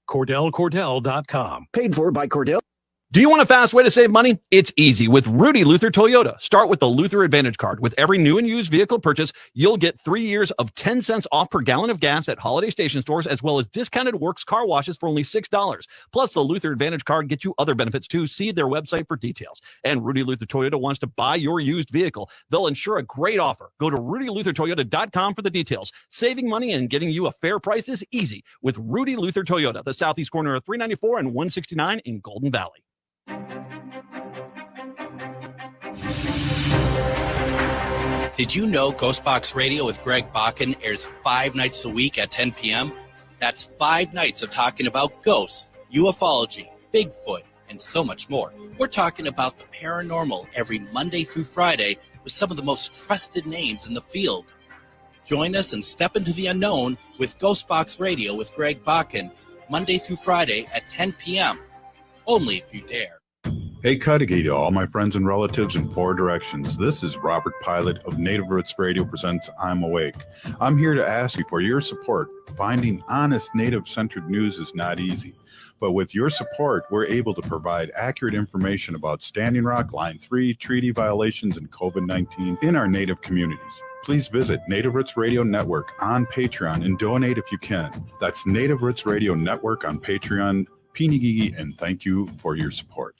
CordellCordell.com. Paid for by Cordell. Do you want a fast way to save money? It's easy with Rudy Luther Toyota. Start with the Luther Advantage card. With every new and used vehicle purchase, you'll get 3 years of 10 cents off per gallon of gas at holiday station stores, as well as discounted Works car washes for only $6. Plus, the Luther Advantage card gets you other benefits too. See their website for details. And Rudy Luther Toyota wants to buy your used vehicle. They'll ensure a great offer. Go to RudyLutherToyota.com for the details. Saving money and getting you a fair price is easy with Rudy Luther Toyota, the southeast corner of 394 and 169 in Golden Valley. Did you know Ghostbox Radio with Greg Bakken airs 5 nights a week at 10 p.m.? That's 5 nights of talking about ghosts, ufology, Bigfoot, and so much more. We're talking about the paranormal every Monday through Friday with some of the most trusted names in the field. Join us and step into the unknown with Ghostbox Radio with Greg Bakken, Monday through Friday at 10 p.m. Only if you dare. Hey, Cudahy to all my friends and relatives in 4 directions. This is Robert Pilot of Native Roots Radio presents I'm Awake. I'm here to ask you for your support. Finding honest Native-centered news is not easy. But with your support, we're able to provide accurate information about Standing Rock, Line 3, treaty violations, and COVID-19 in our Native communities. Please visit Native Roots Radio Network on Patreon and donate if you can. That's Native Roots Radio Network on Patreon. Pinigigi, and thank you for your support.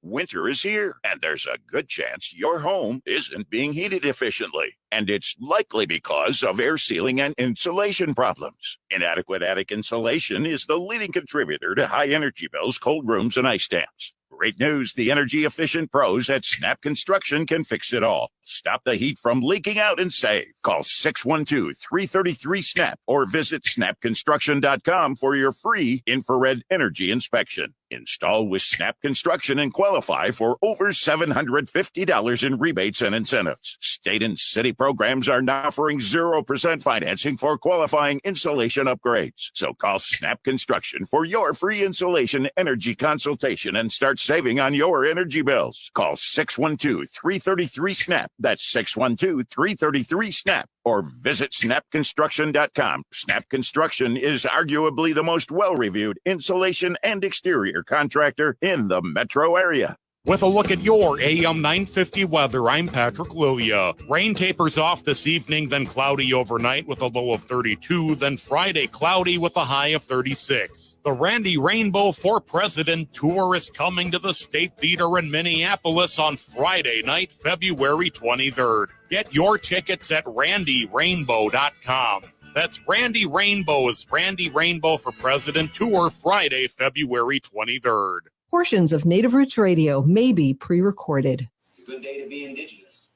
Winter is here, and there's a good chance your home isn't being heated efficiently. And it's likely because of air sealing and insulation problems. Inadequate attic insulation is the leading contributor to high energy bills, cold rooms, and ice dams. Great news, the energy-efficient pros at Snap Construction can fix it all. Stop the heat from leaking out and save. Call 612-333-SNAP or visit snapconstruction.com for your free infrared energy inspection. Install with Snap Construction and qualify for over $750 in rebates and incentives. State and city programs are now offering 0% financing for qualifying insulation upgrades. So call Snap Construction for your free insulation energy consultation and start saving on your energy bills. Call 612-333-SNAP. That's 612-333-SNAP. Or visit snapconstruction.com. Snap Construction is arguably the most well-reviewed insulation and exterior contractor in the metro area. With a look at your AM 950 weather, I'm Patrick Lilia. Rain tapers off this evening, then cloudy overnight with a low of 32, then Friday cloudy with a high of 36. The Randy Rainbow for President Tour is coming to the State Theater in Minneapolis on Friday night, February 23rd. Get your tickets at randyrainbow.com. That's Randy Rainbow's Randy Rainbow for President Tour, Friday, February 23rd. Portions of Native Roots Radio may be pre-recorded. It's a good day to be indigenous.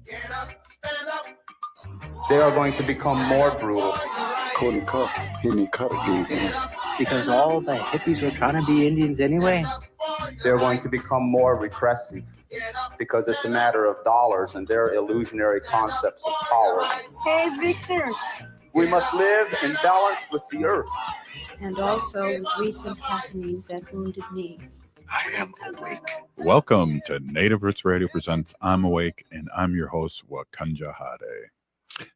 Get up, stand up. They are going to become more brutal. Because all the hippies were trying to be Indians anyway. They're going to become more repressive because it's a matter of dollars and their illusionary concepts of power. Hey, Victor. We must live in balance with the earth. And also with recent happenings at Wounded Knee. I am awake. Welcome to Native Roots Radio presents I'm Awake, and I'm your host, Wakanja Hade.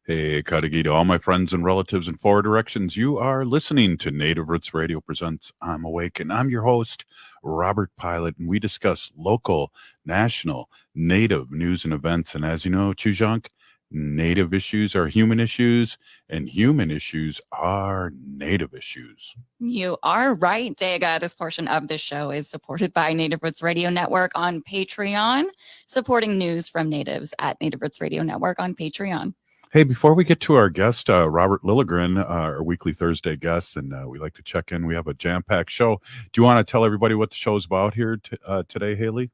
Hey, Cudahy to all my friends and relatives in 4 directions. You are listening to Native Roots Radio presents I'm Awake, and I'm your host, Robert Pilot, and we discuss local, national, Native news and events. And as you know, Chujank, Native issues are human issues, and human issues are Native issues. You are right, Dega. This portion of the show is supported by Native Roots Radio Network on Patreon, supporting news from Natives at Native Roots Radio Network on Patreon. Hey, before we get to our guest, Robert Lilligren, our weekly Thursday guest, and we like to check in. We have a jam-packed show. Do you want to tell everybody what the show's about here today, Haley?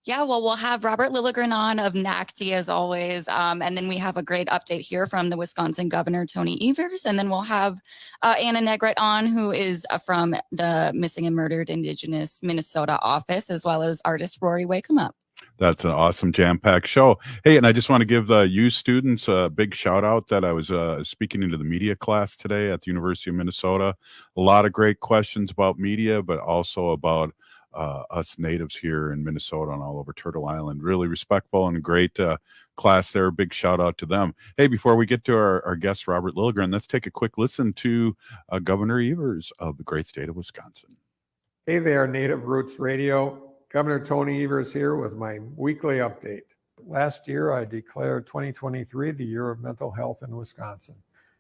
Yeah, well, we'll have Robert Lilligren on of NACDI as always. And then we have a great update here from the Wisconsin Governor, Tony Evers. And then we'll have Anna Negrete on, who is from the Missing and Murdered Indigenous Minnesota office, as well as artist Rory Wakemup. That's an awesome jam-packed show. Hey, and I just want to give the U students a big shout out that I was speaking into the media class today at the University of Minnesota. A lot of great questions about media, but also about us natives here in Minnesota and all over Turtle Island. Really respectful and a great class there. Big shout out to them. Hey, before we get to our guest, Robert Lilligren, let's take a quick listen to Governor Evers of the great state of Wisconsin. Hey there, Native Roots Radio. Governor Tony Evers here with my weekly update. Last year, I declared 2023 the year of mental health in Wisconsin.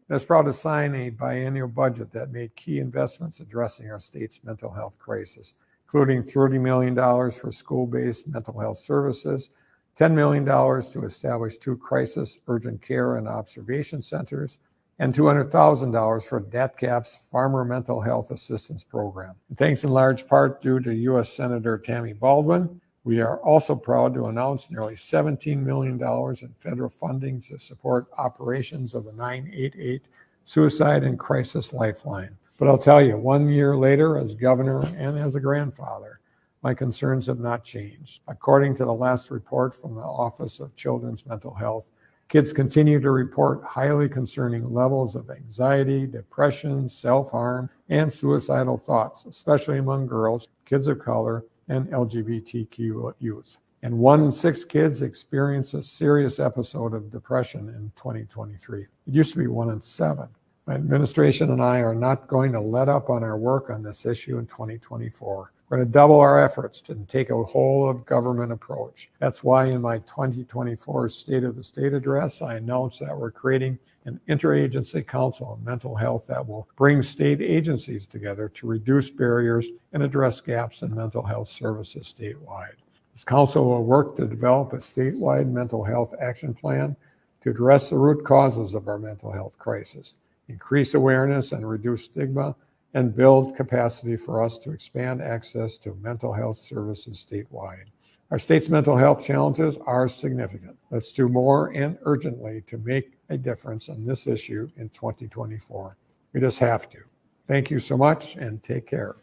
I was proud to sign a biennial budget that made key investments addressing our state's mental health crisis, including $30 million for school-based mental health services, $10 million to establish 2 crisis, urgent care, and observation centers, and $200,000 for DATCAP's Farmer Mental Health Assistance Program. And thanks in large part due to U.S. Senator Tammy Baldwin, we are also proud to announce nearly $17 million in federal funding to support operations of the 988 Suicide and Crisis Lifeline. But I'll tell you, 1 year later, as governor and as a grandfather, my concerns have not changed. According to the last report from the Office of Children's Mental Health, kids continue to report highly concerning levels of anxiety, depression, self-harm, and suicidal thoughts, especially among girls, kids of color, and LGBTQ youth. And 1 in 6 kids experience a serious episode of depression in 2023. It used to be 1 in 7. My administration and I are not going to let up on our work on this issue in 2024. We're going to double our efforts to take a whole of government approach. That's why in my 2024 State of the State address, I announced that we're creating an interagency council on mental health that will bring state agencies together to reduce barriers and address gaps in mental health services statewide. This council will work to develop a statewide mental health action plan to address the root causes of our mental health crisis, increase awareness and reduce stigma, and build capacity for us to expand access to mental health services statewide. Our state's mental health challenges are significant. Let's do more and urgently to make a difference on this issue in 2024. We just have to. Thank you so much and take care.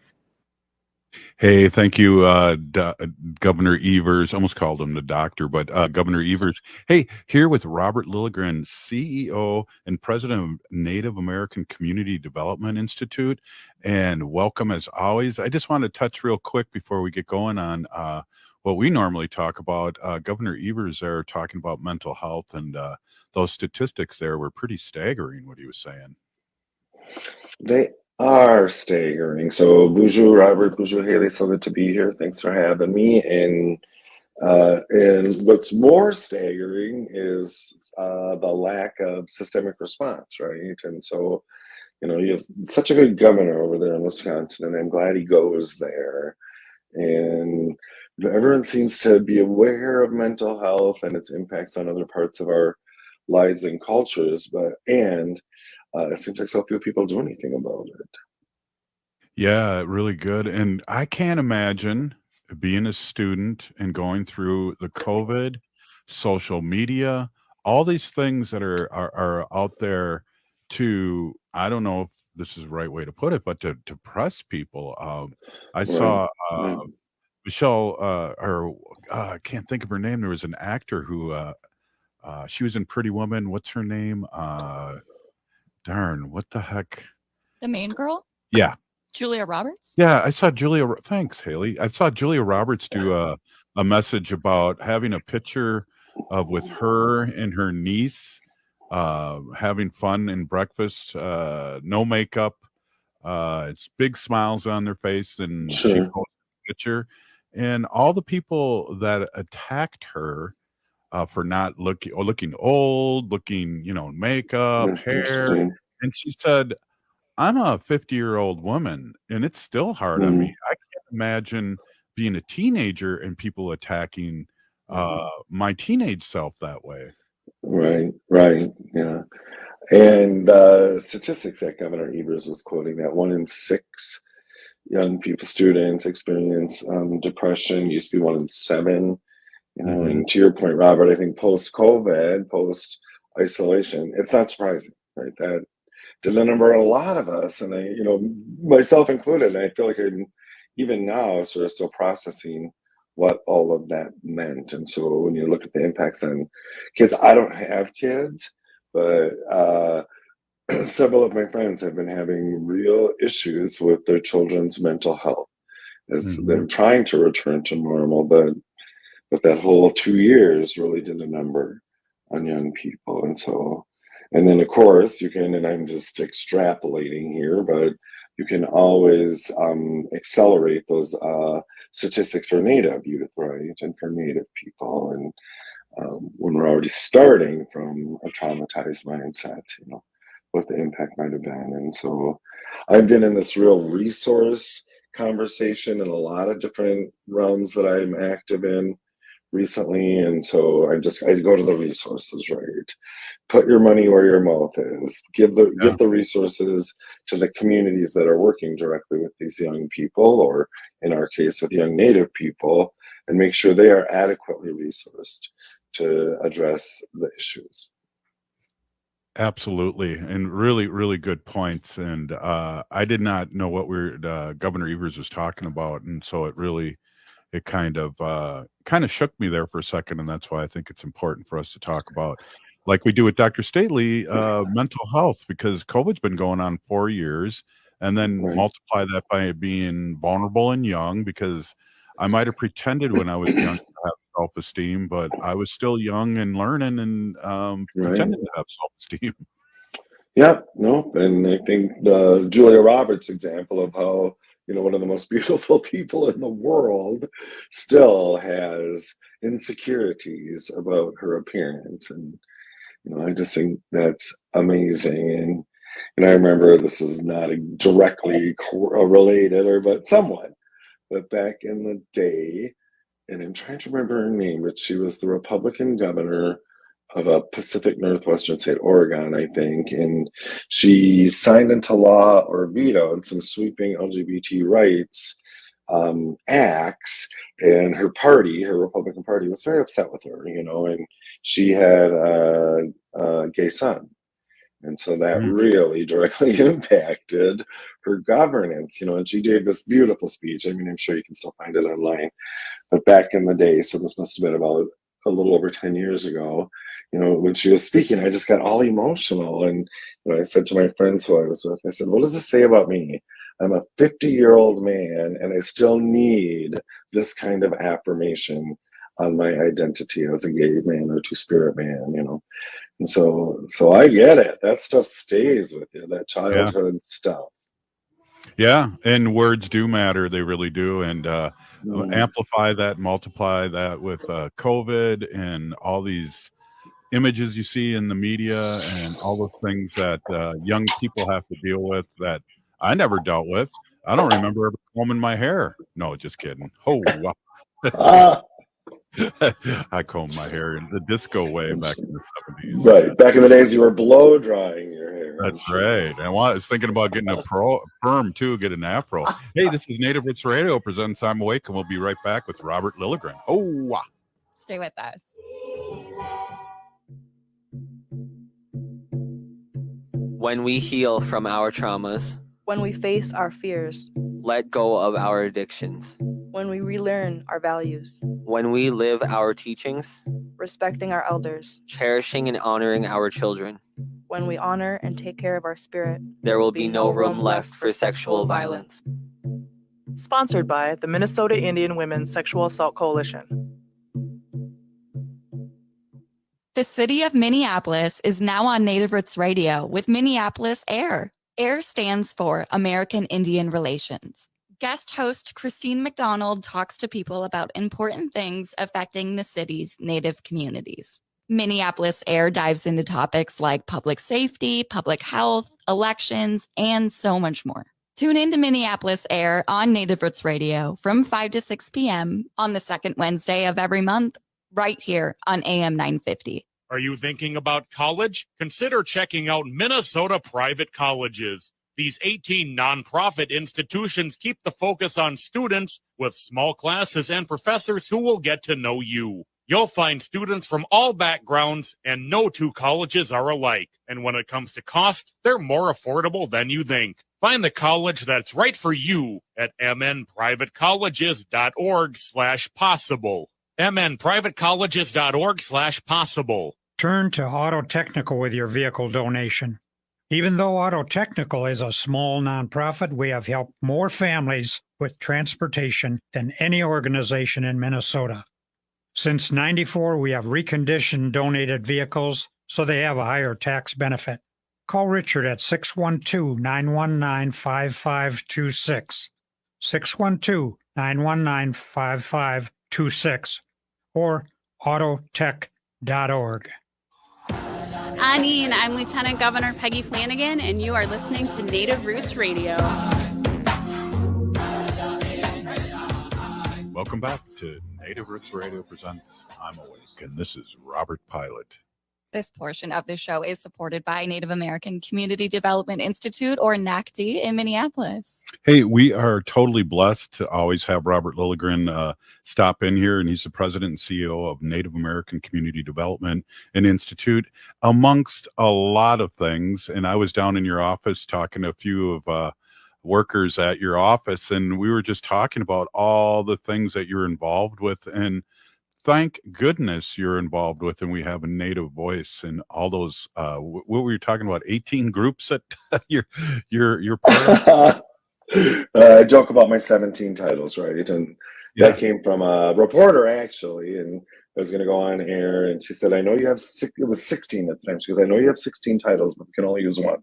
Hey, thank you, Governor Evers. Almost called him the doctor, but Governor Evers. Hey, here with Robert Lilligren, CEO and President of Native American Community Development Institute. And welcome as always. I just want to touch real quick before we get going on what we normally talk about. Governor Evers there talking about mental health, and those statistics there were pretty staggering, what he was saying. They are staggering. So bonjour, Robert, bonjour, Haley. So good to be here. Thanks for having me. And what's more staggering is the lack of systemic response, right? And so, you know, you have such a good governor over there in Wisconsin, and I'm glad he goes there. And everyone seems to be aware of mental health and its impacts on other parts of our lives and cultures, it seems like so few people do anything about it. Yeah, really good. And I can't imagine being a student and going through the COVID, social media, all these things that are out there to, I don't know if this is the right way to put it, but to press people. I saw Michelle, I can't think of her name. There was an actor who, she was in Pretty Woman. What's her name? Darn, what the heck? The main girl? Yeah. Julia Roberts? Yeah, I saw Julia. Thanks, Haley. I saw Julia Roberts do a message about having a picture of with her and her niece having fun in breakfast, no makeup. It's big smiles on their face, and she posted a picture. And all the people that attacked her for not looking old, looking, makeup, hair. And she said, I'm a 50-year-old woman, and it's still hard on me. I can't imagine being a teenager and people attacking my teenage self that way. Right, yeah. And statistics that Governor Evers was quoting, that 1 in 6 young people, students experience depression, used to be 1 in 7. And to your point, Robert, I think post-COVID, post-isolation, it's not surprising, right? That did a number on a lot of us, and I, myself included, and I feel like I'm even now sort of still processing what all of that meant. And so when you look at the impacts on kids, I don't have kids, but several of my friends have been having real issues with their children's mental health. as they're trying to return to normal, but that whole 2 years really did a number on young people. And then of course you can, and I'm just extrapolating here, but you can always accelerate those statistics for Native youth, right, and for Native people, and when we're already starting from a traumatized mindset, what the impact might have been. And so I've been in this real resource conversation in a lot of different realms that I'm active in recently, and so I go to the resources, right? Put your money where your mouth is. Get the resources to the communities that are working directly with these young people, or in our case with young Native people, and make sure they are adequately resourced to address the issues. Absolutely, and really, really good points. And I did not know what Governor Evers was talking about, and so it kind of shook me there for a second, and that's why I think it's important for us to talk about, like we do with Dr. Stately, mental health, because COVID's been going on 4 years, and then multiply that by being vulnerable and young, because I might have pretended when I was young to have self-esteem, but I was still young and learning and pretending to have self-esteem. Yeah, no, and I think the Julia Roberts example of how, one of the most beautiful people in the world still has insecurities about her appearance. And, I just think that's amazing. And I remember, this is not directly related, but somewhat, but back in the day, and I'm trying to remember her name, but she was the Republican governor of a Pacific Northwestern state, Oregon, I think, and she signed into law or vetoed some sweeping LGBT rights acts, and her Republican Party, was very upset with her, and she had a gay son. And so that really directly impacted her governance, and she gave this beautiful speech. I mean, I'm sure you can still find it online, but back in the day, so this must have been about a little over 10 years ago, when she was speaking, I just got all emotional. And I said to my friends who I was with, I said, what does this say about me? I'm a 50-year-old man, and I still need this kind of affirmation on my identity as a gay man or two-spirit man, And so I get it. That stuff stays with you, that childhood stuff. Yeah, and words do matter. They really do. And amplify that, multiply that with COVID and all these images you see in the media and all those things that young people have to deal with that I never dealt with. I don't remember ever combing my hair. No, just kidding. Oh, wow. I combed my hair in the disco way back in the 70s. Right. Back in the days, you were blow drying your hair. That's right. And I was thinking about getting a perm too, get an afro. Hey, this is Native Roots Radio presents I'm Awake, and we'll be right back with Robert Lilligren. Oh, wow. Stay with us. When we heal from our traumas, when we face our fears, let go of our addictions, when we relearn our values, when we live our teachings, respecting our elders, cherishing and honoring our children, when we honor and take care of our spirit, there will be no room left for sexual violence. Sponsored by the Minnesota Indian Women's Sexual Assault Coalition. The city of Minneapolis is now on Native Roots Radio with Minneapolis AIR. AIR stands for American Indian Relations. Guest host Christine McDonald talks to people about important things affecting the city's Native communities. Minneapolis AIR dives into topics like public safety, public health, elections, and so much more. Tune in to Minneapolis AIR on Native Roots Radio from 5 to 6 p.m. on the second Wednesday of every month, right here on AM 950. Are you thinking about college? Consider checking out Minnesota Private Colleges. These 18 nonprofit institutions keep the focus on students with small classes and professors who will get to know you. You'll find students from all backgrounds, and no two colleges are alike. And when it comes to cost, they're more affordable than you think. Find the college that's right for you at mnprivatecolleges.org/possible. mnprivatecolleges.org/possible. Turn to Auto Technical with your vehicle donation. Even though Auto Technical is a small nonprofit, we have helped more families with transportation than any organization in Minnesota. Since '94, we have reconditioned donated vehicles so they have a higher tax benefit. Call Richard at 612-919-5526, 612-919-5526, or autotech.org. Anine, I'm Lieutenant Governor Peggy Flanagan, and you are listening to Native Roots Radio. Welcome back to Native Roots Radio presents I'm Awake, and this is Robert Pilot. This portion of the show is supported by Native American Community Development Institute, or NACDI, in Minneapolis. Hey, we are totally blessed to always have Robert Lilligren stop in here, and he's the president and CEO of Native American Community Development and Institute, amongst a lot of things. And I was down in your office talking to a few of workers at your office, and we were just talking about all the things that you're involved with, and thank goodness you're involved with, and we have a Native voice and all those. What were you talking about? 18 groups that you're part of? I joke about my 17 titles, right? And that came from a reporter, actually, and I was going to go on air, and she said, "I know you have it was 16 at the time." She goes, "I know you have 16 titles, but we can only use one.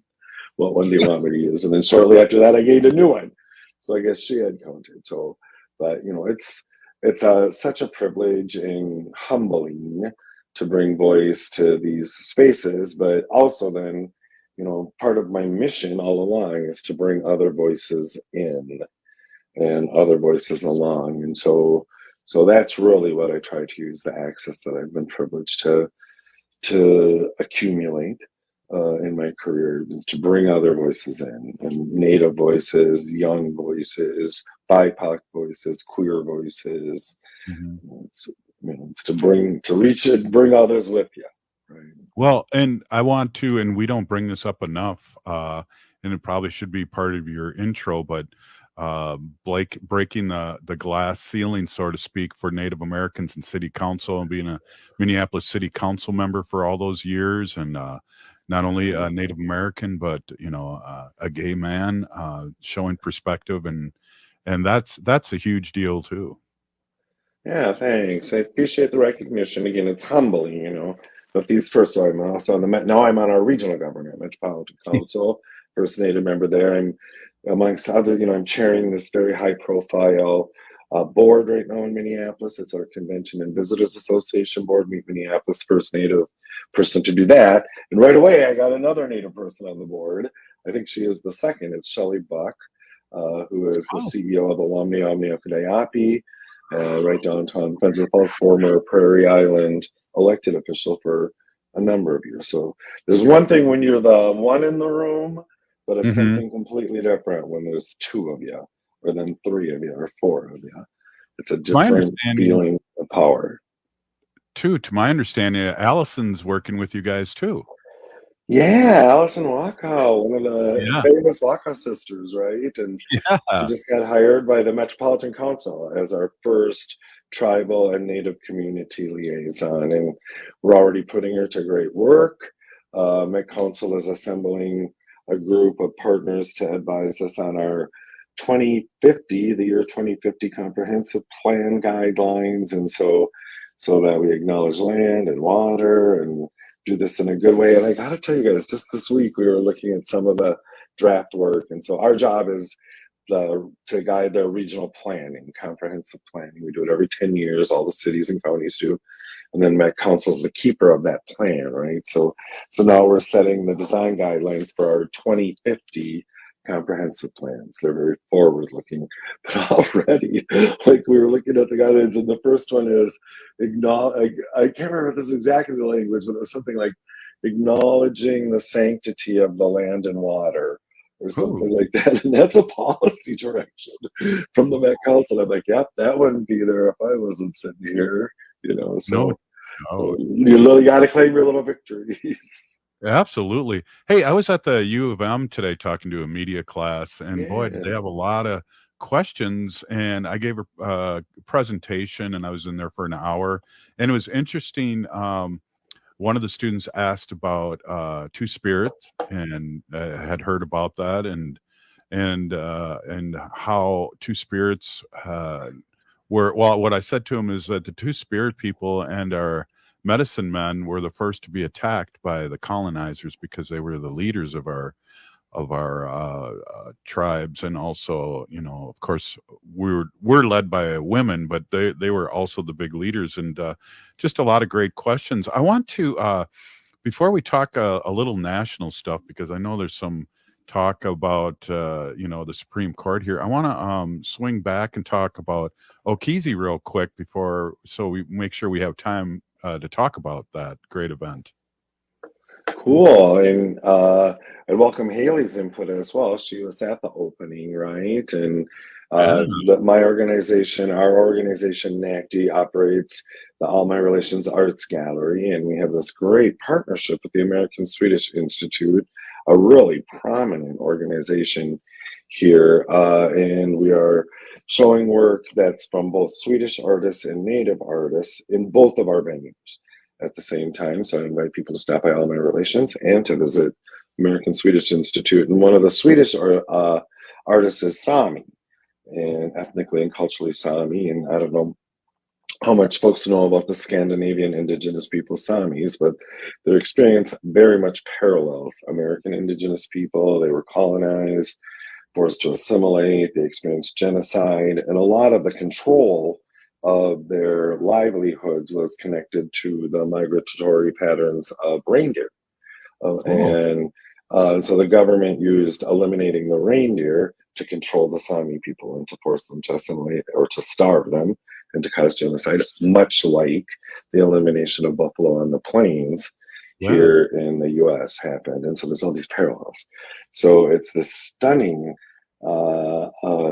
What one do you want me to use?" And then shortly after that, I gained a new one. So I guess she had counted. So, but it's such a privilege and humbling to bring voice to these spaces, but also then, part of my mission all along is to bring other voices in and other voices along. And so that's really what I try to use, the access that I've been privileged to accumulate in my career, is to bring other voices in, and Native voices, young voices, BIPOC voices, queer voices. Mm-hmm. It's to reach it, bring others with you. Right. Well, and I want to, and we don't bring this up enough, and it probably should be part of your intro, but Blake breaking the glass ceiling, so to speak, for Native Americans in city council, and being a Minneapolis city council member for all those years, and not only a Native American, but a gay man, showing perspective, and that's a huge deal too. Yeah, thanks. I appreciate the recognition. Again, it's humbling, but these first, I'm also now I'm on our regional government, Metropolitan Council, first Native member there. I'm amongst other, I'm chairing this very high profile board right now in Minneapolis. It's our Convention and Visitors Association board. Meet Minneapolis, first Native person to do that. And right away, I got another Native person on the board. I think she is the second. It's Shelley Buck, who is the CEO of Alumni NACDI, right downtown Spencer Falls, former Prairie Island elected official for a number of years. So there's one thing when you're the one in the room, but it's something completely different when there's two of you, or then three of you, or four of you. It's a different feeling of power. To my understanding, Allison's working with you guys too. Yeah, Allison Waka, one of the famous Waka sisters, right? And she just got hired by the Metropolitan Council as our first tribal and Native community liaison, and we're already putting her to great work. Met Council is assembling a group of partners to advise us on our the year 2050 comprehensive plan guidelines, and so that we acknowledge land and water and do this in a good way. And I gotta tell you guys, just this week we were looking at some of the draft work, and so our job is to guide their regional planning, comprehensive planning. We do it every 10 years, all the cities and counties do. And then Met Council is the keeper of that plan, right? So now we're setting the design guidelines for our 2050 comprehensive plans. They're very forward looking, but already, like, we were looking at the guidelines, and the first one is I can't remember if this is exactly the language, but it was something like acknowledging the sanctity of the land and water, or something like that. And that's a policy direction from the Met Council. I'm like, yep, that wouldn't be there if I wasn't sitting here, so you gotta claim your little victories. Absolutely. Hey, I was at the U of M today talking to a media class, and boy, did they have a lot of questions. And I gave a presentation, and I was in there for an hour, and it was interesting. one of the students asked about Two Spirits and had heard about that and how Two Spirits were. Well, what I said to him is that the Two Spirit people and our medicine men were the first to be attacked by the colonizers because they were the leaders of our tribes, and also, you know, of course, we're led by women, but they were also the big leaders, and just a lot of great questions. I want to before we talk a little national stuff, because I know there's some talk about you know, the Supreme Court here. I want to swing back and talk about Okeechobee real quick so we make sure we have time to talk about that great event. Cool. And I welcome Haley's input as well. She was at the opening, right? And my organization, our organization, NACDI, operates the All My Relations Arts Gallery, and we have this great partnership with the American Swedish Institute, a really prominent organization here. And we are showing work that's from both Swedish artists and Native artists in both of our venues at the same time. So I invite people to stop by All My Relations and to visit American Swedish Institute. And one of the Swedish artists is Sami, and ethnically and culturally Sami. And I don't know how much folks know about the Scandinavian indigenous people Samis, but their experience very much parallels American indigenous people. They were colonized, forced to assimilate, they experienced genocide, and a lot of the control of their livelihoods was connected to the migratory patterns of reindeer. And so the government used eliminating the reindeer to control the Sami people and to force them to assimilate or to starve them and to cause genocide, much like the elimination of buffalo on the plains here in the US happened. And so there's all these parallels. So it's this stunning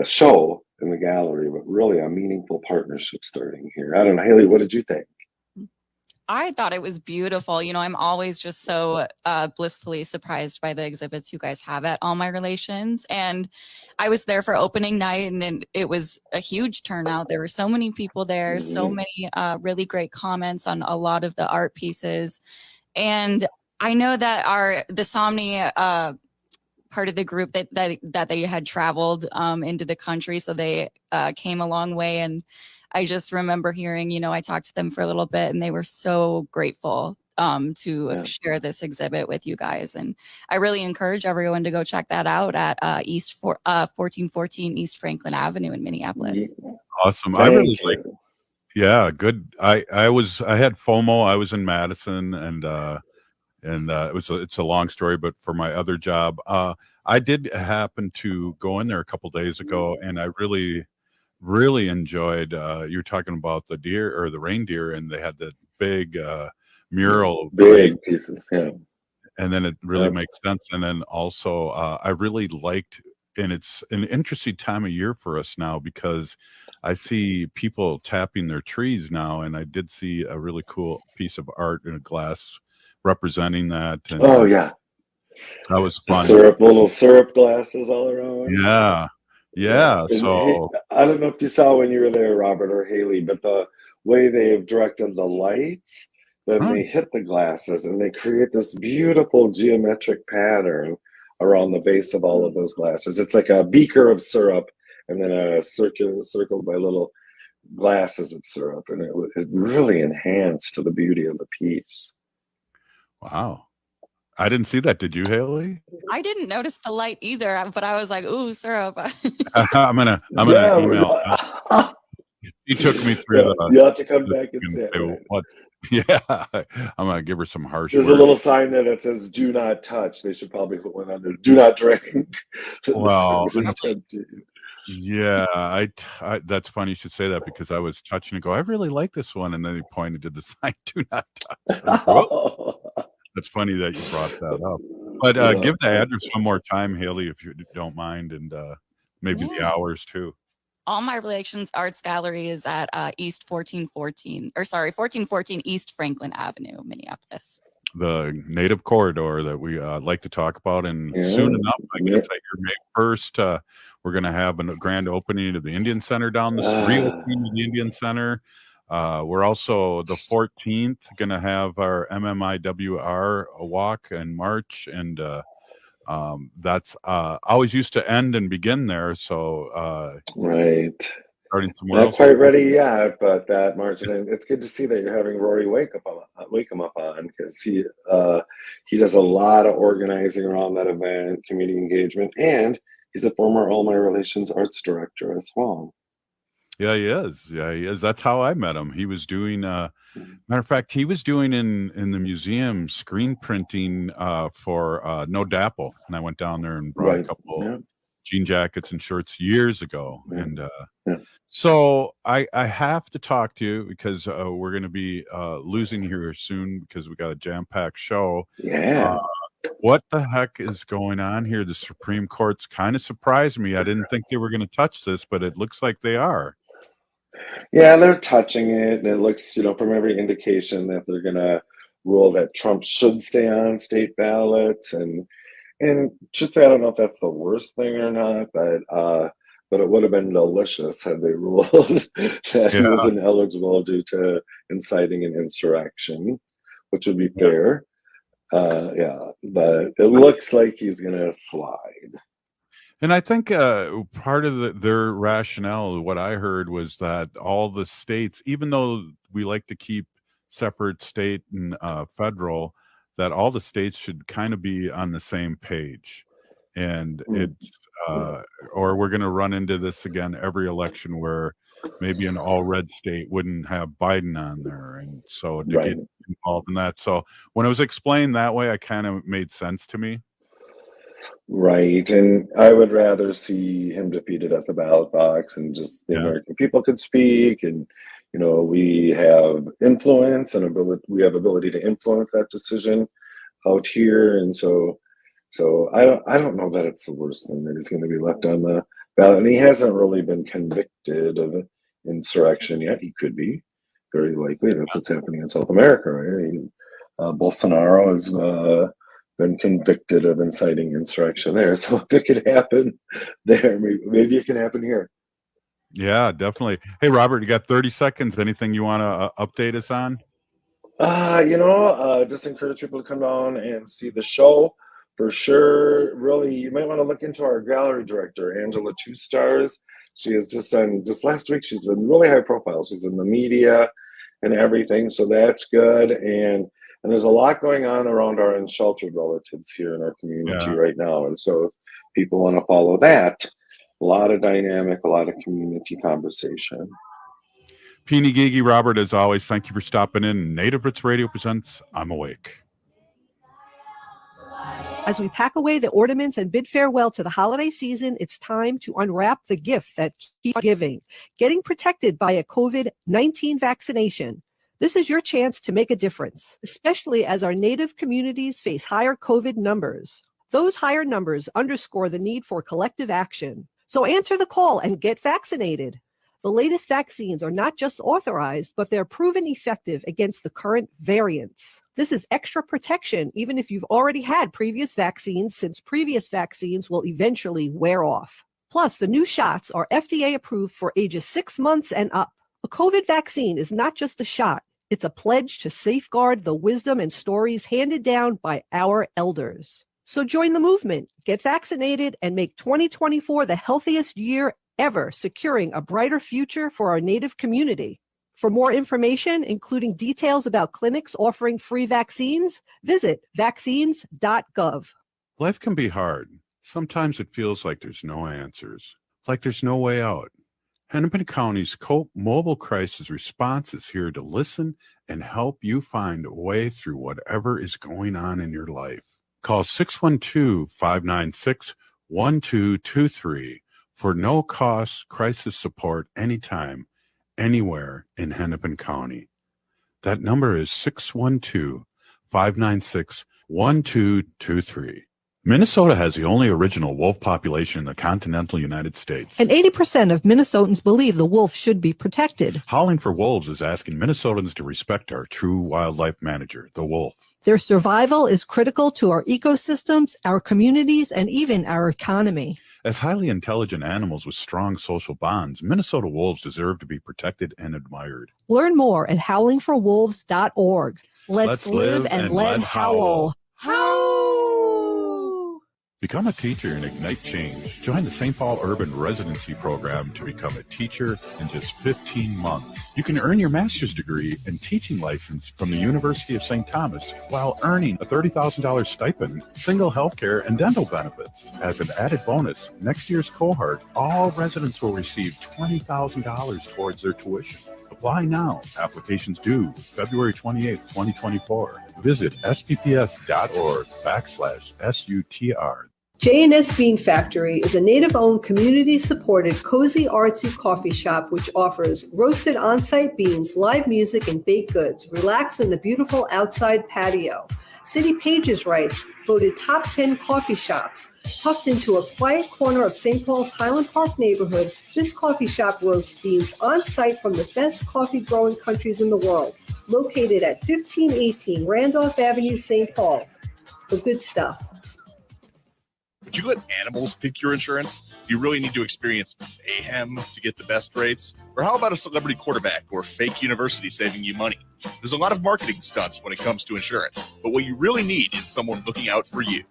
show in the gallery, but really a meaningful partnership starting here. I don't know, Haley, what did you think? I thought it was beautiful. You know, I'm always just so blissfully surprised by the exhibits you guys have at All My Relations. And I was there for opening night, and it was a huge turnout. There were so many people there, so many really great comments on a lot of the art pieces. And I know that the Somni part of the group that they had traveled into the country, so they came a long way. And I just remember hearing, you know, I talked to them for a little bit, and they were so grateful to share this exhibit with you guys. And I really encourage everyone to go check that out at 1414 East Franklin Avenue in Minneapolis. Awesome. I really like. Yeah, good. I had FOMO. I was in Madison, and it's a long story, but for my other job, I did happen to go in there a couple days ago, and I really enjoyed. You're talking about the deer or the reindeer, and they had the big mural, big pieces, and then it really makes sense. And then also, I really liked, and it's an interesting time of year for us now because I see people tapping their trees now, and I did see a really cool piece of art in a glass representing that. And, that was fun. Little syrup glasses all around. Yeah. So I don't know if you saw when you were there, Robert or Haley, but the way they have directed the lights, then they hit the glasses and they create this beautiful geometric pattern around the base of all of those glasses. It's like a beaker of syrup and then a circled by little glasses of syrup, and it really enhanced to the beauty of the piece. Wow. I didn't see that. Did you, Haley? I didn't notice the light either, but I was like, ooh, syrup. I'm gonna email. He took me through you'll have to come back and say what. Yeah, I'm gonna give her some harsh There's words. a little sign there that says "Do not touch." They should probably put one under "Do not drink." Well, yeah, I that's funny you should say that, because I was touching and go, I really like this one, and then he pointed to the sign "Do not touch." That's funny that you brought that up. But give the address one more time, Haley, if you don't mind, and maybe the hours too. All My Relations Arts Gallery is at 1414 East Franklin Avenue, Minneapolis. The Native corridor that we like to talk about, and soon enough, I guess at your May 1st, we're going to have a grand opening of the Indian Center down the reopening of the Indian Center. We're also the 14th going to have our MMIWR walk and march, and that's always used to end and begin there. So right. Starting somewhere Not else. quite ready yet, but that march, and it's good to see that you're having Rory Wakemup on, because he does a lot of organizing around that event, community engagement, and he's a former All My Relations arts director as well. Yeah, he is. Yeah, he is. That's how I met him. He was doing, matter of fact, he was doing in the museum screen printing for No Dapple, and I went down there and brought a couple jean jackets and shirts years ago, and so I have to talk to you because we're going to be losing here soon because we got a jam-packed show. Yeah. What the heck is going on here? The Supreme Court's kind of surprised me. I didn't think they were going to touch this, but it looks like they are. Yeah, they're touching it, and it looks, from every indication that they're going to rule that Trump should stay on state ballots. And truthfully, I don't know if that's the worst thing or not, but it would have been delicious had they ruled that he was ineligible due to inciting an insurrection, which would be fair. But it looks like he's going to slide. And I think part of their rationale, what I heard, was that all the states, even though we like to keep separate state and federal, that all the states should kind of be on the same page. And it's, or we're going to run into this again every election where maybe an all red state wouldn't have Biden on there. And so to get involved in that. So when it was explained that way, it kind of made sense to me. Right. And I would rather see him defeated at the ballot box, and just the American people could speak, and we have influence and ability to influence that decision out here. And so I don't know that it's the worst thing that he's going to be left on the ballot. And he hasn't really been convicted of insurrection yet. He could be, very likely. That's what's happening in South America, right? Bolsonaro has been convicted of inciting insurrection there. So if it could happen there, maybe it can happen here. Yeah, definitely. Hey, Robert, you got 30 seconds. Anything you want to update us on? Just encourage people to come down and see the show for sure. Really, you might want to look into our gallery director, Angela Two Stars. She has just last week, she's been really high profile. She's in the media and everything. So that's good. And there's a lot going on around our unsheltered relatives here in our community right now. And so if people want to follow that, a lot of dynamic, a lot of community conversation. Peony Gigi, Robert, as always, thank you for stopping in. Native Roots Radio presents I'm Awake. As we pack away the ornaments and bid farewell to the holiday season, it's time to unwrap the gift that keeps giving, getting protected by a COVID-19 vaccination. This is your chance to make a difference, especially as our Native communities face higher COVID numbers. Those higher numbers underscore the need for collective action. So answer the call and get vaccinated. The latest vaccines are not just authorized, but they're proven effective against the current variants. This is extra protection, even if you've already had previous vaccines, since previous vaccines will eventually wear off. Plus, the new shots are FDA approved for ages 6 months and up. A COVID vaccine is not just a shot. It's a pledge to safeguard the wisdom and stories handed down by our elders. So join the movement, get vaccinated, and make 2024 the healthiest year ever, securing a brighter future for our Native community. For more information, including details about clinics offering free vaccines, visit vaccines.gov. Life can be hard. Sometimes it feels like there's no answers, like there's no way out. Hennepin County's COPE Mobile Crisis Response is here to listen and help you find a way through whatever is going on in your life. Call 612-596-1223 for no-cost crisis support anytime, anywhere in Hennepin County. That number is 612-596-1223. Minnesota has the only original wolf population in the continental United States. And 80% of Minnesotans believe the wolf should be protected. Howling for Wolves is asking Minnesotans to respect our true wildlife manager, the wolf. Their survival is critical to our ecosystems, our communities, and even our economy. As highly intelligent animals with strong social bonds, Minnesota wolves deserve to be protected and admired. Learn more at howlingforwolves.org. Let's live and let howl. Become a teacher and ignite change. Join the St. Paul Urban Residency Program to become a teacher in just 15 months. You can earn your master's degree and teaching license from the University of St. Thomas while earning a $30,000 stipend, single health care, and dental benefits. As an added bonus, next year's cohort, all residents will receive $20,000 towards their tuition. Apply now. Applications due February 28, 2024. Visit spps.org/SUTR. J&S Bean Factory is a native-owned, community-supported, cozy, artsy coffee shop which offers roasted on-site beans, live music, and baked goods. Relax in the beautiful outside patio. City Pages writes, voted top 10 coffee shops. Tucked into a quiet corner of St. Paul's Highland Park neighborhood, this coffee shop roasts beans on-site from the best coffee-growing countries in the world. Located at 1518 Randolph Avenue, St. Paul. The good stuff. Would you let animals pick your insurance? Do you really need to experience mayhem to get the best rates? Or how about a celebrity quarterback or fake university saving you money? There's a lot of marketing stunts when it comes to insurance, but what you really need is someone looking out for you.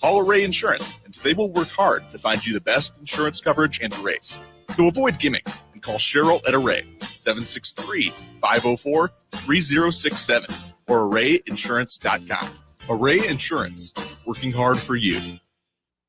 Call Array Insurance, and they will work hard to find you the best insurance coverage and rates. So avoid gimmicks and call Cheryl at Array, 763-504-3067 or arrayinsurance.com. Array Insurance, working hard for you.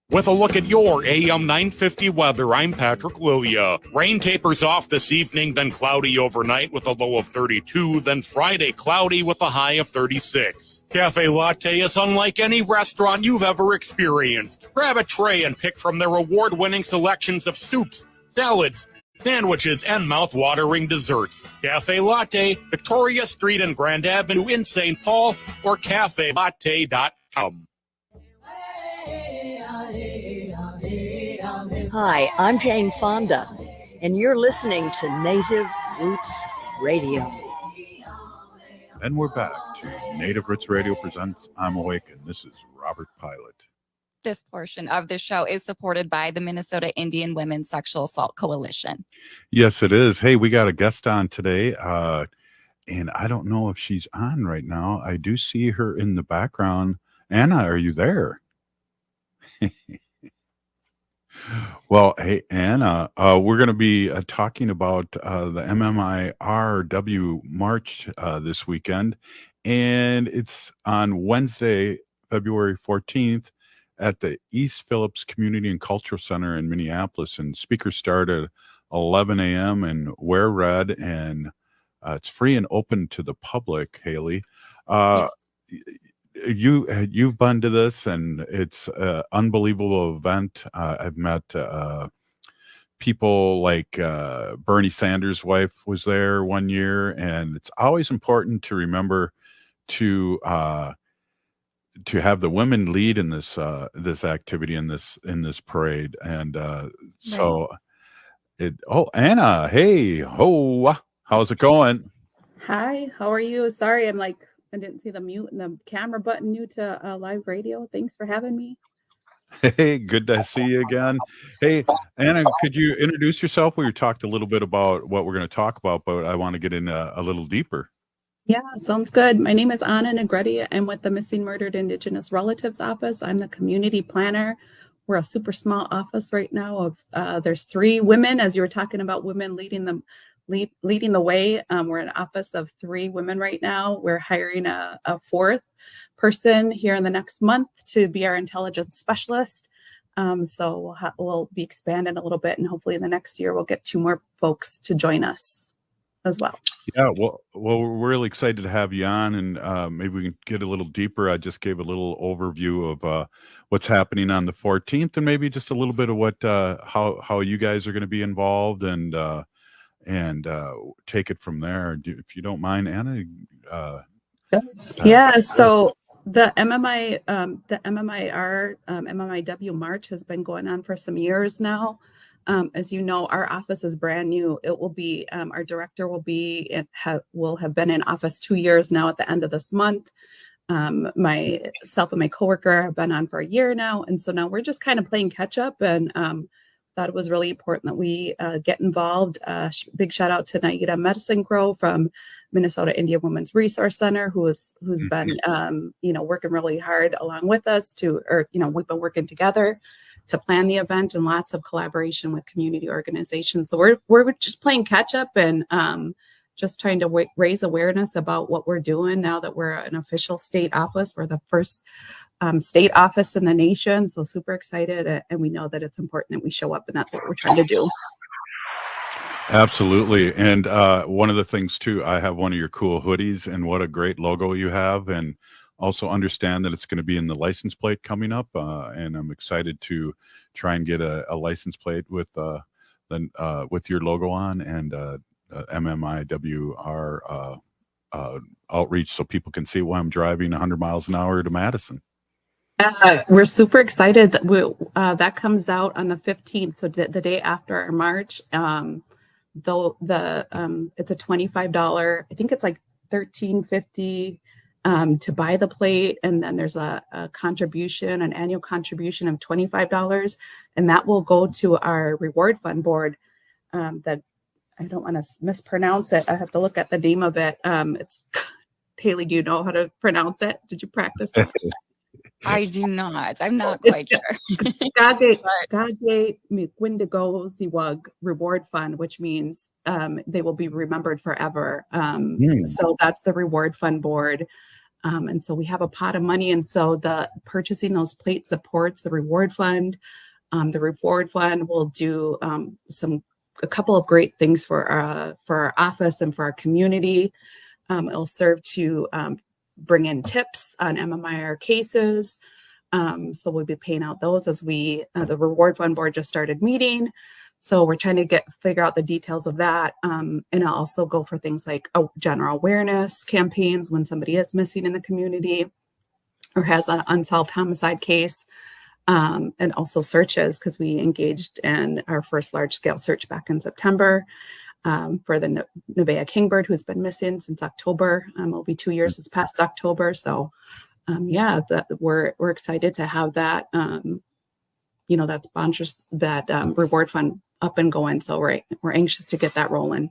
With a look at your AM 950 weather, I'm Patrick Lilia. Rain tapers off this evening, then cloudy overnight with a low of 32, then Friday cloudy with a high of 36. Cafe Latte is unlike any restaurant you've ever experienced. Grab a tray and pick from their award-winning selections of soups, salads, sandwiches, and mouth-watering desserts. Cafe Latte, Victoria Street and Grand Avenue in St. Paul, or cafelatte.com. Hi, I'm Jane Fonda, and you're listening to Native Roots Radio. And we're back to Native Roots Radio presents I'm Awake, and this is Robert Pilot. This portion of the show is supported by the Minnesota Indian Women's Sexual Assault Coalition. Yes, it is. Hey, we got a guest on today, and I don't know if she's on right now. I do see her in the background. Anna, are you there? Well, hey, Anna, we're going to be talking about the MMIRW March this weekend, and it's on Wednesday, February 14th at the East Phillips Community and Cultural Center in Minneapolis, and speakers start at 11 a.m. and wear red, and it's free and open to the public, Haley. Yes. You've been to this, and it's an unbelievable event. I've met people like Bernie Sanders' wife was there one year, and it's always important to remember to have the women lead in this this activity in this parade. And so it. Oh, Anna, hey, how's it going? Hi, how are you? Sorry, I didn't see the mute and the camera button new to live radio. Thanks for having me. Hey, good to see you again. Hey, Anna, could you introduce yourself? We talked a little bit about what we're going to talk about, but I want to get in a little deeper. Yeah, sounds good. My name is Anna Negrete. I'm with the Missing Murdered Indigenous Relatives Office. I'm the community planner. We're a super small office right now. There's 3 women, as you were talking about women leading the way. We're an office of 3 women right now. We're hiring a 4th person here in the next month to be our intelligence specialist. So we'll be expanding a little bit, and hopefully in the next year we'll get 2 more folks to join us as well. Yeah, well, we're really excited to have you on, and maybe we can get a little deeper. I just gave a little overview of what's happening on the 14th, and maybe just a little bit of what how you guys are going to be involved, and take it from there. If you don't mind, Anna. Yeah. So the MMIR MMIW March has been going on for some years now. As you know, our office is brand new. It will be our director will have been in office 2 years now at the end of this month. myself and my coworker have been on for a year now. And so now we're just kind of playing catch up, and thought it was really important that we get involved. Big shout out to Naida Medicine Grow from Minnesota Indian Women's Resource Center, who's been working really hard along with us we've been working together to plan the event, and lots of collaboration with community organizations. So we're just playing catch up, and just trying to raise awareness about what we're doing now that we're an official state office. We're the first state office in the nation. So super excited. And we know that it's important that we show up, and that's what we're trying to do. Absolutely. And one of the things too, I have one of your cool hoodies, and what a great logo you have. And also understand that it's going to be in the license plate coming up. And I'm excited to try and get a license plate with your logo on, and MMIR outreach, so people can see why I'm driving 100 miles an hour to Madison. We're super excited that that comes out on the 15th, so the day after our march. Though it's a $25, I think it's like $13.50 to buy the plate, and then there's an annual contribution of $25, and that will go to our reward fund board. That I don't want to mispronounce it. I have to look at the name of it. It's Haley. Do you know how to pronounce it? Did you practice it? I do not. I'm not quite sure. Gage Mikwindigo Ziwag Reward Fund, which means they will be remembered forever. So that's the Reward Fund board. And so we have a pot of money. And so the purchasing those plates supports the Reward Fund. The Reward Fund will do a couple of great things for our office and for our community. It'll serve to bring in tips on MMIR cases. So we'll be paying out those as the Reward Fund board just started meeting. So we're trying to figure out the details of that. And I'll also go for things like general awareness campaigns when somebody is missing in the community or has an unsolved homicide case. And also searches, because we engaged in our first large scale search back in September. For the Nevaeh kingbird, who's been missing since October. It'll be 2 years this past October. So, we're excited to have that, that sponsors that reward fund up and going. So we're anxious to get that rolling.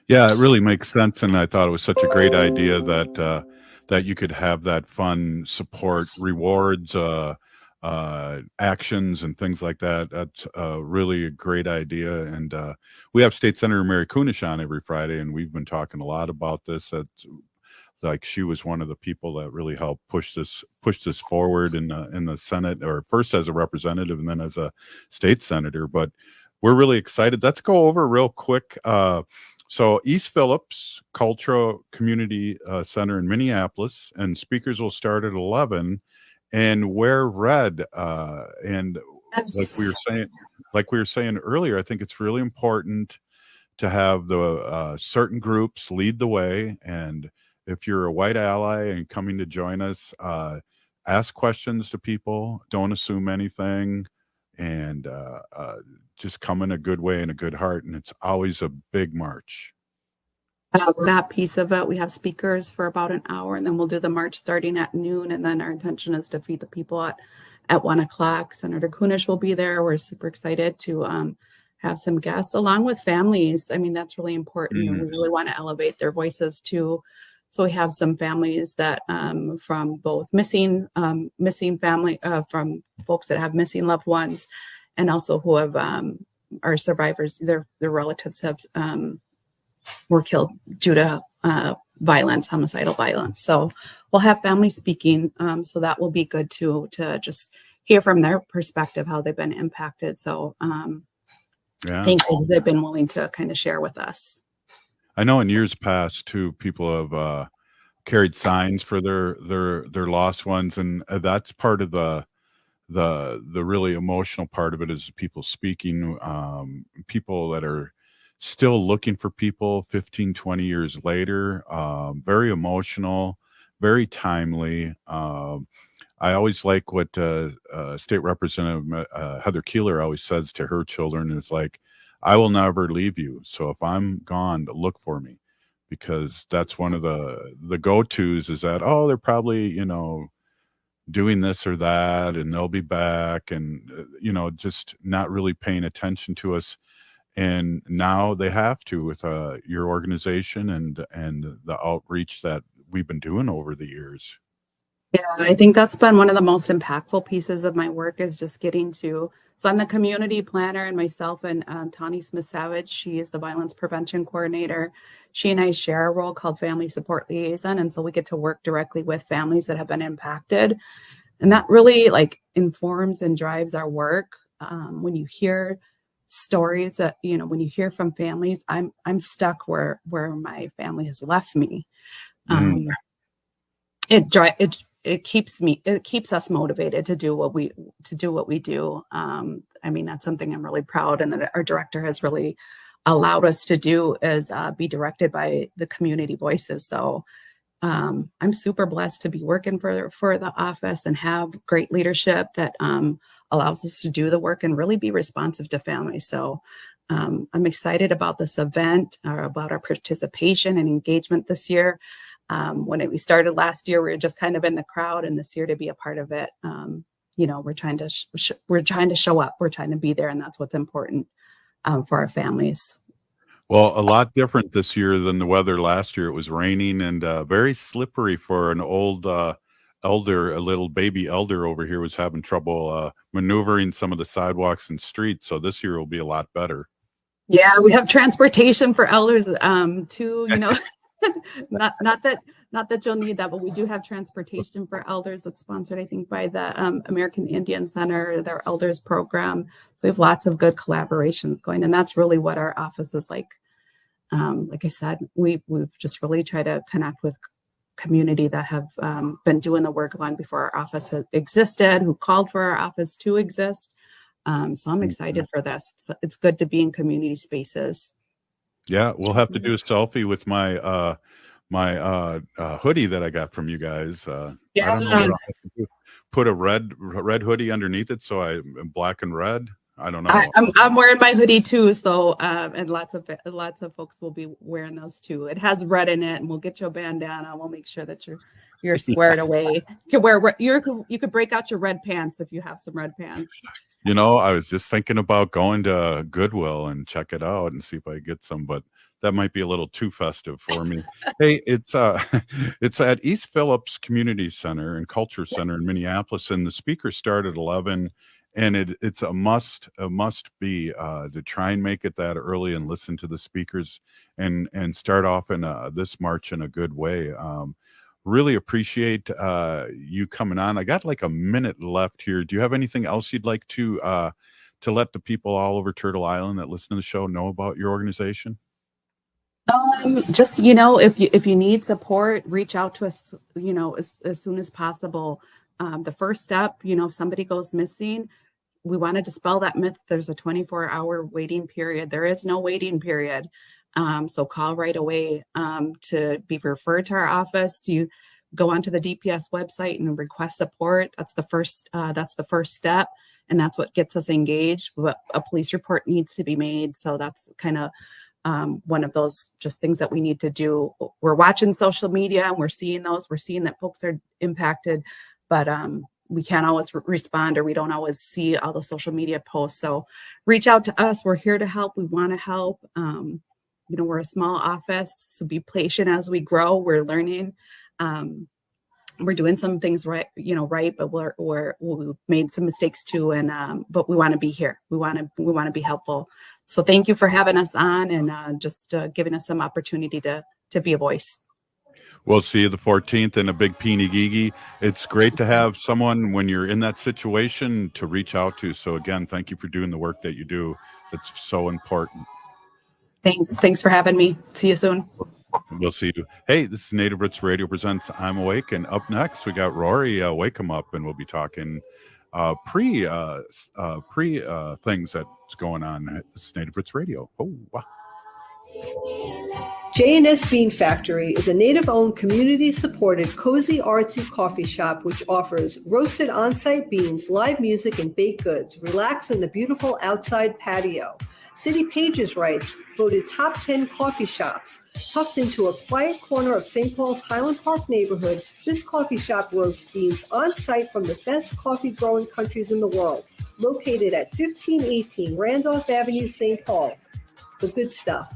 Yeah, it really makes sense, and I thought it was such a great idea that you could have that fund support rewards, actions and things like that. That's really a great idea. And we have State Senator Mary Kunesh on every Friday, and we've been talking a lot about this. That's like, she was one of the people that really helped push this forward in the Senate, or first as a representative and then as a state senator. But we're really excited. Let's go over real quick. So East Phillips Cultural Community Center in Minneapolis, and speakers will start at 11. And wear red. And yes. like we were saying earlier, I think it's really important to have the certain groups lead the way. And if you're a white ally and coming to join us, ask questions to people. Don't assume anything, and just come in a good way and a good heart. And it's always a big march. That piece of it, we have speakers for about an hour, and then we'll do the march starting at noon. And then our intention is to feed the people at 1:00. Senator Kunesh will be there. We're super excited to have some guests along with families. I mean, that's really important. And we really want to elevate their voices too. So we have some families that from both missing family, from folks that have missing loved ones, and also who have are survivors. Their relatives have were killed due to homicidal violence. So we'll have families speaking. So that will be good to just hear from their perspective how they've been impacted. So thank you. They've been willing to kind of share with us. I know in years past too, people have carried signs for their lost ones, and that's part of the really emotional part of it, is people speaking, people that are still looking for people 15, 20 years later. Very emotional, very timely. I always like what State Representative Heather Keeler always says to her children, is like, I will never leave you. So if I'm gone, look for me, because that's one of the go-tos is that, oh, they're probably, doing this or that and they'll be back, and just not really paying attention to us. And now they have to with your organization and the outreach that we've been doing over the years. Yeah, I think that's been one of the most impactful pieces of my work is just getting to, so I'm the community planner, and myself and Tawny Smith-Savage, she is the violence prevention coordinator. She and I share a role called family support liaison. And so we get to work directly with families that have been impacted. And that really informs and drives our work. When you hear stories that, when you hear from families, I'm stuck where my family has left me. It keeps us motivated to do what we do. That's something I'm really proud, and that our director has really allowed us to do, is be directed by the community voices. So I'm super blessed to be working for the office and have great leadership that allows us to do the work and really be responsive to families. So I'm excited about this event, about our participation and engagement this year. When we started last year, we were just kind of in the crowd, and this year to be a part of it, we're trying to show up, we're trying to be there, and that's what's important for our families. Well, a lot different this year than the weather last year. It was raining and very slippery for an old elder. A little baby elder over here was having trouble maneuvering some of the sidewalks and streets. So this year will be a lot better. Yeah, we have transportation for elders too. Not that you'll need that, but we do have transportation for elders that's sponsored, I think, by the American Indian Center, their elders program. So we have lots of good collaborations going, and that's really what our office is like. Like I said, we've just really tried to connect with community that have been doing the work long before our office has existed, who called for our office to exist. So I'm excited for this. It's good to be in community spaces. Yeah, we'll have to do a selfie with my my hoodie that I got from you guys. I don't know what I'll have to do. Put a red hoodie underneath it, so I'm black and red. I don't know. I'm wearing my hoodie too, so and lots of folks will be wearing those too. It has red in it, and we'll get you a bandana. We'll make sure that you're squared away. You can you could break out your red pants if you have some red pants. I was just thinking about going to Goodwill and check it out and see if I get some, but that might be a little too festive for me. Hey, it's at East Phillips Community Center and Culture Center in Minneapolis, and the speakers start at 11. And it's a must be to try and make it that early and listen to the speakers and start off in this March in a good way. Really appreciate you coming on. I got like a minute left here. Do you have anything else you'd like to let the people all over Turtle Island that listen to the show know about your organization? Just if you need support, reach out to us. As soon as possible. The first step, if somebody goes missing, we want to dispel that myth. There's a 24-hour waiting period. There is no waiting period. So call right away to be referred to our office. You go onto the DPS website and request support. That's the first step, and that's what gets us engaged. But a police report needs to be made. So that's kind of one of those just things that we need to do. We're watching social media and we're seeing that folks are impacted, but we can't always respond, or we don't always see all the social media posts. So reach out to us. We're here to help. We want to help. We're a small office, so be patient as we grow. We're learning. We're doing some things right, but we've made some mistakes too. And but we want to be here. We want to be helpful. So thank you for having us on and just giving us some opportunity to be a voice. We'll see you the 14th in a big Peeny Gigi. It's great to have someone when you're in that situation to reach out to. So again, thank you for doing the work that you do. It's so important. Thanks for having me. See you soon. We'll see you. Hey, this is Native Roots Radio presents I'm Awake, and up next we got Rory Wakemup, and we'll be talking pre things that's going on. This is Native Roots Radio. Oh, wow. J&S Bean Factory is a native-owned, community-supported, cozy, artsy coffee shop which offers roasted on-site beans, live music, and baked goods. Relax in the beautiful outside patio. City Pages writes, voted top 10 coffee shops. Tucked into a quiet corner of St. Paul's Highland Park neighborhood, this coffee shop roasts beans on site from the best coffee growing countries in the world. Located at 1518 Randolph Avenue, St. Paul. The good stuff.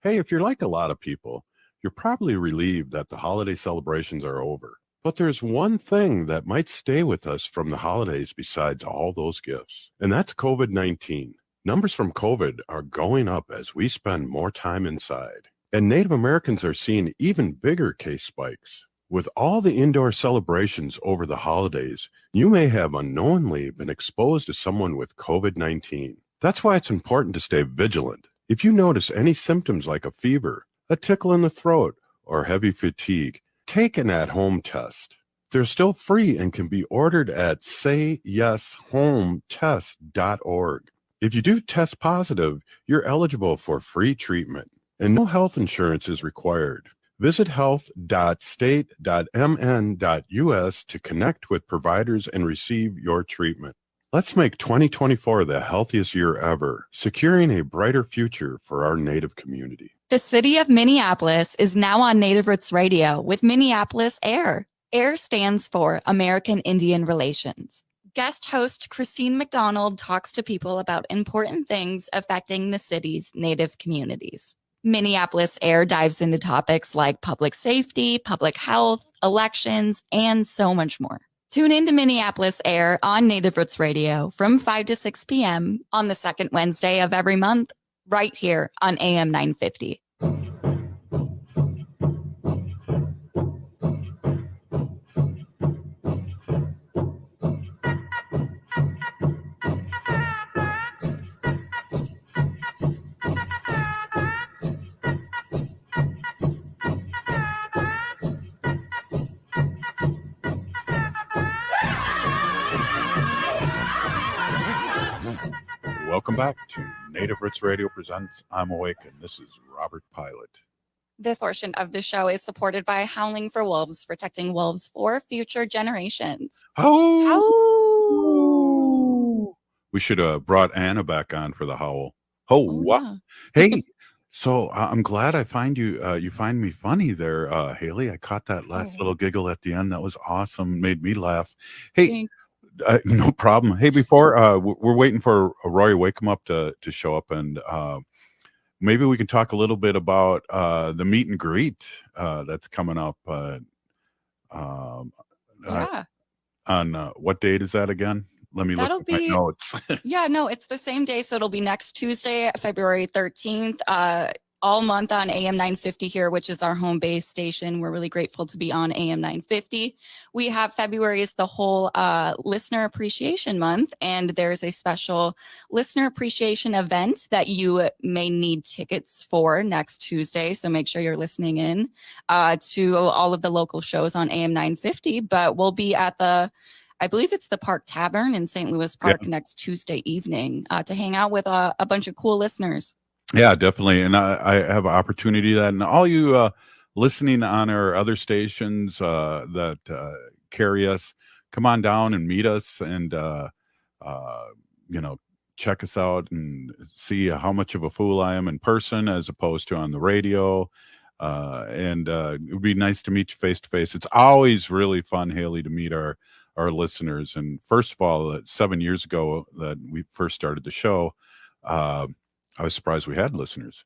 Hey, if you're like a lot of people, you're probably relieved that the holiday celebrations are over. But there's one thing that might stay with us from the holidays besides all those gifts, and that's COVID-19. Numbers from COVID are going up as we spend more time inside. And Native Americans are seeing even bigger case spikes. With all the indoor celebrations over the holidays, you may have unknowingly been exposed to someone with COVID-19. That's why it's important to stay vigilant. If you notice any symptoms like a fever, a tickle in the throat, or heavy fatigue, take an at-home test. They're still free and can be ordered at sayyeshometest.org. If you do test positive, you're eligible for free treatment, and no health insurance is required. Visit health.state.mn.us to connect with providers and receive your treatment. Let's make 2024 the healthiest year ever, securing a brighter future for our Native community. The city of Minneapolis is now on Native Roots Radio with Minneapolis AIR. AIR stands for American Indian Relations. Guest host Christine McDonald talks to people about important things affecting the city's Native communities. Minneapolis AIR dives into topics like public safety, public health, elections, and so much more. Tune in to Minneapolis AIR on Native Roots Radio from 5 to 6 p.m. on the second Wednesday of every month, right here on AM 950. Welcome back to Native Roots Radio presents I'm Awake, and this is Robert Pilot. This portion of the show is supported by Howling for Wolves, protecting wolves for future generations. Howl! We should have brought Anna back on for the howl. Yeah. Hey, so I'm glad I find you. You find me funny there, Haley. I caught that last little giggle at the end. That was awesome. Made me laugh. Hey. Thanks. No problem. Hey, before we're waiting for Rory Wakemup to show up, and maybe we can talk a little bit about the meet and greet that's coming up. Yeah. On what date is that again? Let me look at my notes. Yeah, no, it's the same day. So it'll be next Tuesday, February 13th, all month on AM 950 here, which is our home base station. We're really grateful to be on AM 950. We have February is the whole Listener Appreciation Month, and there's a special Listener Appreciation event that you may need tickets for next Tuesday. So make sure you're listening in to all of the local shows on AM 950. But we'll be at I believe it's the Park Tavern in St. Louis Park next Tuesday evening to hang out with a bunch of cool listeners. Yeah, definitely. And I have an opportunity that, and all you listening on our other stations that carry us, come on down and meet us and, check us out and see how much of a fool I am in person as opposed to on the radio. And it would be nice to meet you face to face. It's always really fun, Haley, to meet our listeners. And first of all, 7 years ago that we first started the show, I was surprised we had listeners.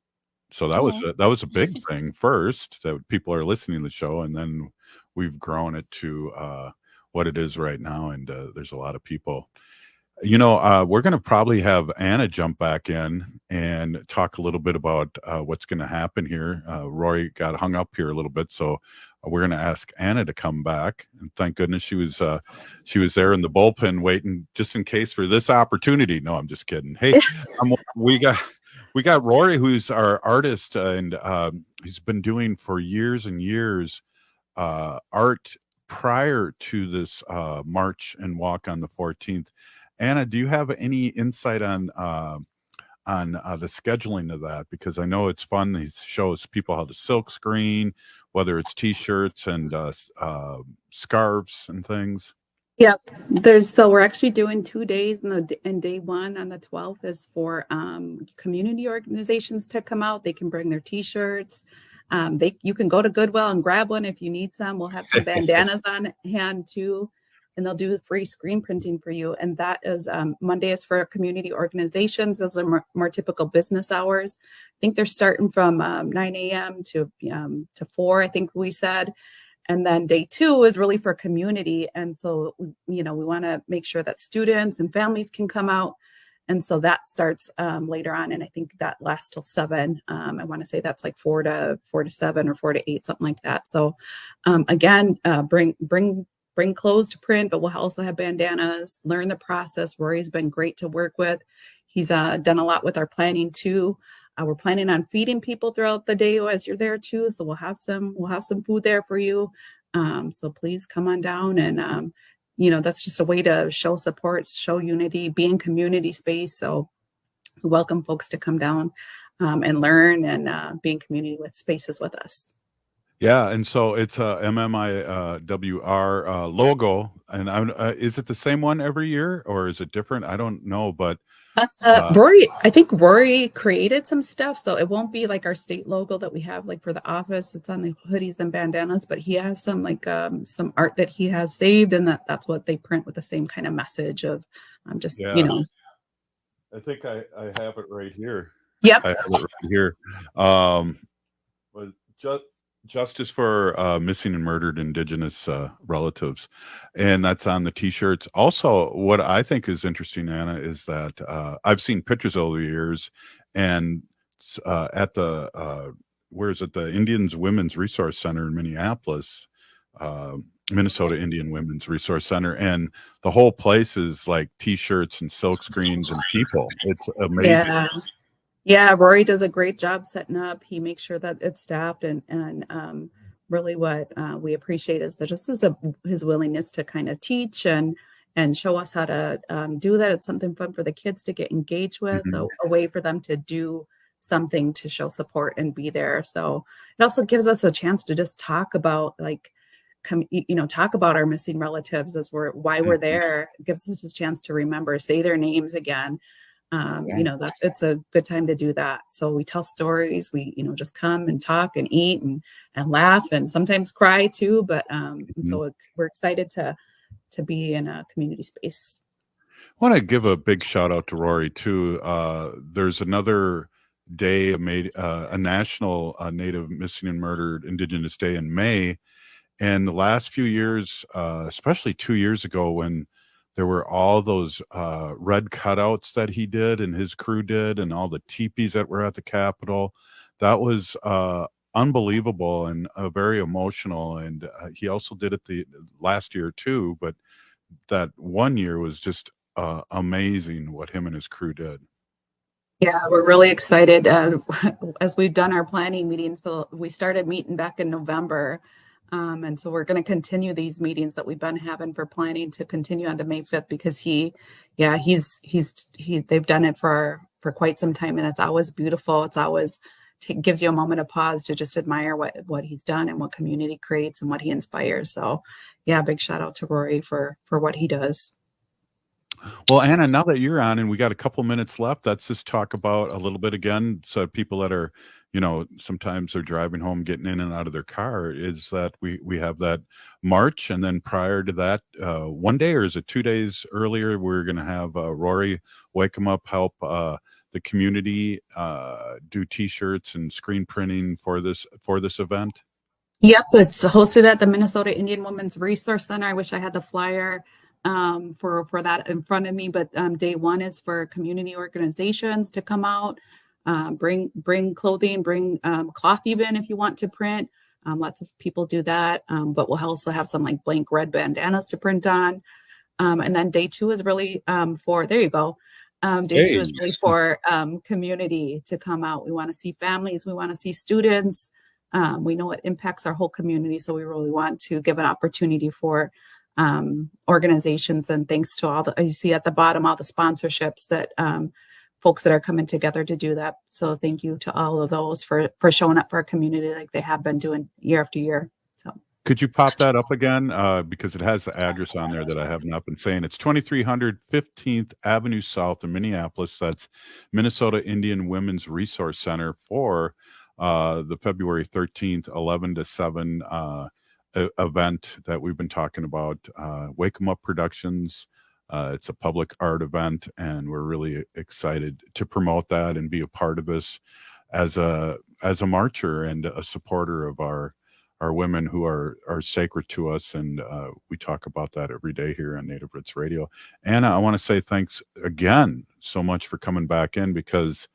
So that was a big thing first, that people are listening to the show, and then we've grown it to what it is right now. And there's a lot of people. We're going to probably have Anna jump back in and talk a little bit about what's going to happen here. Rory got hung up here a little bit, so we're going to ask Anna to come back. And thank goodness she was there in the bullpen waiting just in case for this opportunity. No, I'm just kidding. Hey, we got Rory, who's our artist, and he's been doing for years and years art prior to this march and walk on the 14th. Anna, do you have any insight on the scheduling of that? Because I know it's fun. He shows people how to silk screen, whether it's T-shirts and scarves and things. Yep. So we're actually doing 2 days, and day one on the 12th is for community organizations to come out. They can bring their t-shirts. You can go to Goodwill and grab one if you need some. We'll have some bandanas on hand too, and they'll do free screen printing for you. And that is Monday is for community organizations. Those are more typical business hours. I think they're starting from 9 a.m. to 4, I think we said. And then day 2 is really for community. And so, we want to make sure that students and families can come out. And so that starts later on. And I think that lasts till 7. I want to say that's like 4 to 7 or 4 to 8, something like that. So again, bring clothes to print, but we'll also have bandanas, learn the process. Rory's been great to work with. He's done a lot with our planning too. We're planning on feeding people throughout the day as you're there too. So we'll have some food there for you. So please come on down, and that's just a way to show support, show unity, be in community space. So we welcome folks to come down and learn and be in community with spaces with us. Yeah, and so it's a MMIWR logo, and is it the same one every year or is it different? I don't know, but I think Rory created some stuff, so it won't be like our state logo that we have like for the office. It's on the hoodies and bandanas, but he has some some art that he has saved, and that's what they print with the same kind of message of I think I have it right here. Yep. I have it right here. But Justice for Missing and Murdered Indigenous Relatives. And that's on the t-shirts. Also, what I think is interesting, Anna, is that I've seen pictures over the years, and at the, where is it? The Indians Women's Resource Center in Minneapolis, Minnesota Indian Women's Resource Center. And the whole place is like t-shirts and silk screens and people. It's amazing. Yeah, Rory does a great job setting up. He makes sure that it's staffed, and really what we appreciate is that his willingness to kind of teach and show us how to do that. It's something fun for the kids to get engaged with, a way for them to do something to show support and be there. So it also gives us a chance to just talk about talk about our missing relatives why we're there. It gives us a chance to remember, say their names again. That it's a good time to do that. So we tell stories, we just come and talk and eat and laugh and sometimes cry too, but so we're excited to be in a community space. I want to give a big shout out to Rory too. There's another day a national Native Missing and Murdered Indigenous Day in May, and the last few years, especially 2 years ago, when there were all those red cutouts that he did and his crew did, and all the teepees that were at the Capitol. That was unbelievable and very emotional. And he also did it the last year too, but that one year was just amazing what him and his crew did. Yeah, we're really excited. As we've done our planning meetings, so we started meeting back in November. And so we're going to continue these meetings that we've been having for planning to continue on to May 5th, because they've done it for quite some time, and it's always beautiful. It's always gives you a moment of pause to just admire what he's done and what community creates and what he inspires. So yeah, big shout out to Rory for what he does. Well, Anna, now that you're on and we got a couple minutes left, let's just talk about a little bit again. So people that are, sometimes they're driving home, getting in and out of their car, is that we have that march. And then prior to that, one day, or is it 2 days earlier, we're going to have Rory Wakemup help the community do t-shirts and screen printing for this event. Yep, it's hosted at the Minnesota Indian Women's Resource Center. I wish I had the flyer for that in front of me, but day one is for community organizations to come out, bring clothing, bring cloth even if you want to print. Lots of people do that, but we'll also have some like blank red bandanas to print on. And then day two is really for, there you go. Day two is really for community to come out. We want to see families. We want to see students. We know it impacts our whole community. So we really want to give an opportunity for organizations, and thanks to all you see at the bottom, all the sponsorships that folks that are coming together to do that. So thank you to all of those for showing up for our community like they have been doing year after year. So Could you pop that up again? Because it has the address on there that I have not been saying. It's 2300 15th Avenue South in Minneapolis. That's Minnesota Indian Women's Resource Center for the February 13th, 11 to 7 event that we've been talking about. Wakemup Productions. It's a public art event, and we're really excited to promote that and be a part of this as a marcher and a supporter of our women who are sacred to us, and we talk about that every day here on Native Roots Radio. Anna, I want to say thanks again so much for coming back in, because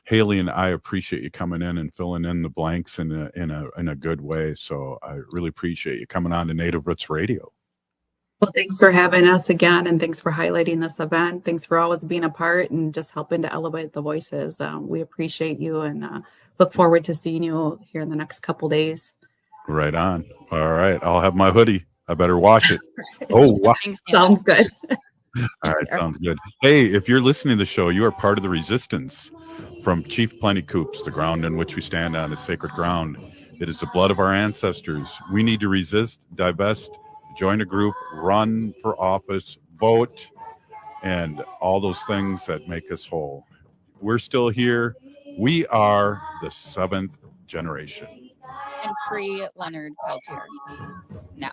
Haley and I appreciate you coming in and filling in the blanks in a good way. So I really appreciate you coming on to Native Roots Radio. Well, thanks for having us again, and thanks for highlighting this event. Thanks for always being a part and just helping to elevate the voices. We appreciate you, and look forward to seeing you here in the next couple days. Right on. All right. I'll have my hoodie. I better wash it. Oh, wow. Sounds good. All right. Sounds good. Hey, if you're listening to the show, you are part of the resistance from Chief Plenty Coops. The ground in which we stand on is sacred ground. It is the blood of our ancestors. We need to resist, divest, join a group, run for office, vote, and all those things that make us whole. We're still here. We are the 7th generation. And free Leonard Peltier now.